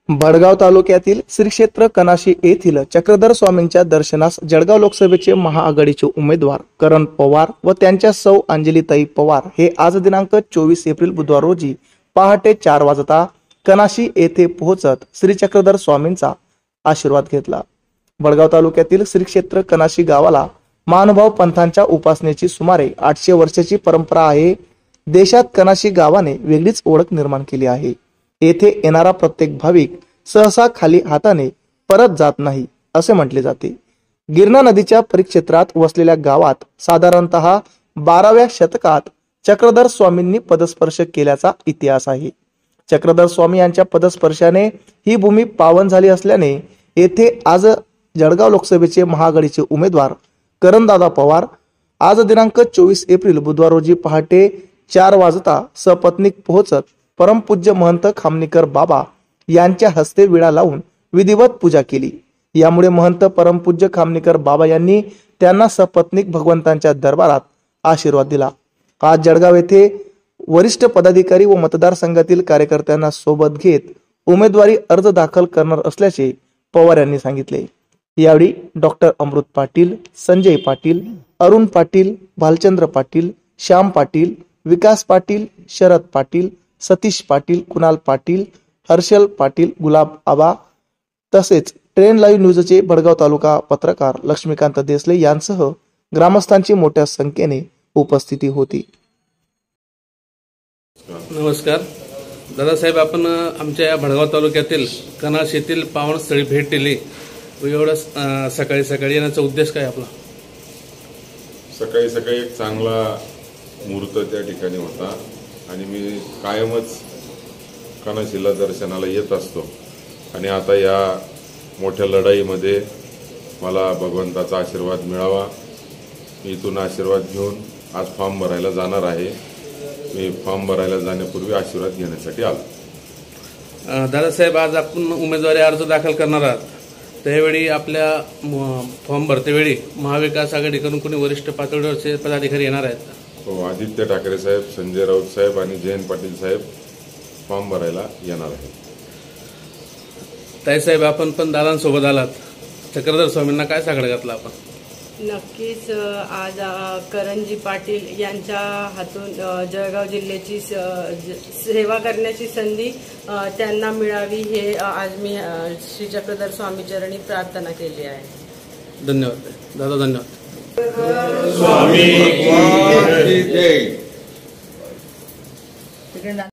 भडगाव तालुक्यातील श्री क्षेत्र कनाशी येथील चक्रधर स्वामींच्या दर्शनास जळगाव लोकसभेचे महाआघाडीचे उमेदवार करण पवार व त्यांच्या सौ अंजलीताई पवार हे आज दिनांक 24 एप्रिल बुधवार रोजी पहाटे 4 वाजता कनाशी येथे पोहोचत श्री चक्रधर स्वामींचा आशीर्वाद घेतला। भडगाव तालुक्यातील श्री क्षेत्र कनाशी गावाला महानुभाव पंथांच्या उपासनेची सुमारे 800 वर्षाची परंपरा आहे। देशात कनाशी गावाने वेगळीच ओळख निर्माण केली आहे। येथे येणारा प्रत्येक भाविक सहसा खाली हाताने परत जात नाही असे म्हटले जाते। गिरणा नदीच्या परिक्षेत्रात वसलेल्या गावात साधारणतः 12व्या शतकात चक्रधर स्वामींनी पदस्पर्श केल्याचा इतिहास आहे। चक्रधर स्वामी यांच्या पदस्पर्शाने ही भूमी पावन झाली असल्याने येथे आज जळगाव लोकसभेचे महाआघाडीचे उमेदवार करणदादा पवार आज दिनांक 24 एप्रिल बुधवार रोजी पहाटे 4 वाजता सपत्नीक पोहोचत परमपूज्य महंत खामनीकर बाबा यांच्या हस्ते विडा लावून विधिवत पूजा केली। यामुळे महंत परमपूज्य खामनीकर बाबा यांनी त्यांना सपत्नीक भगवंतांच्या दरबारात आशीर्वाद दिला। आज जळगाव येथे वरिष्ठ पदाधिकारी व मतदारसंघातील कार्यकर्त्यांना सोबत घेत उमेदवारी अर्ज दाखल करणार असल्याचे पवार यांनी सांगितले। यावेळी डॉक्टर अमृत पाटील, संजय पाटील, अरुण पाटील, भालचंद्र पाटील, श्याम पाटील, विकास पाटील, शरद पाटील, सतीश पाटील, कुणाल पाटील, हर्षल पाटील, गुलाब आबा तसेच ट्रेन लाईव्ह न्यूजचे भडगाव तालुका पत्रकार लक्ष्मीकांत देसले यांसह ग्रामस्थांची मोठ्या संख्येने उपस्थिती होती। नमस्कार दादासाहेब, आपण आमच्या भडगाव तालुक्यातील कनाश येथील पावनस्थळी भेट दिली। एवढं सकाळी सकाळी येण्याचा उद्देश काय आपला? सकाळी सकाळी एक चांगला मुहूर्त त्या ठिकाणी होता आणि मी कायमच कनाशीला दर्शनाला येत असतो आणि आता या मोठ्या लढाईमध्ये मला भगवंताचा आशीर्वाद मिळावा। मी इथून आशीर्वाद घेऊन आज फॉर्म भरायला जाणार आहे। मी फॉर्म भरायला जाण्यापूर्वी आशीर्वाद घेण्यासाठी आलो। दादासाहेब, आज आपण उमेदवारी अर्ज दाखल करणार आहात, त्यावेळी आपल्या फॉर्म भरतेवेळी महाविकास आघाडीकडून कोणी वरिष्ठ पातळीवरचे पदाधिकारी येणार आहेत? हो, आदित्य ठाकरे साहेब, संजय राऊत साहेब आणि जयंत पाटील साहेब फॉर्म भरायला येणार आहेत। ताईसाहेब, आपण पण दादांसोबत आलात, चक्रधर स्वामींना काय सांगड घातला आपण? नक्कीच आज करणजी पाटील यांच्या हातून जळगाव जिल्ह्याची सेवा करण्याची संधी त्यांना मिळावी हे आज मी श्री चक्रधर स्वामी चरणी प्रार्थना केली आहे। धन्यवाद दादा, धन्यवाद। स्वामी की जय।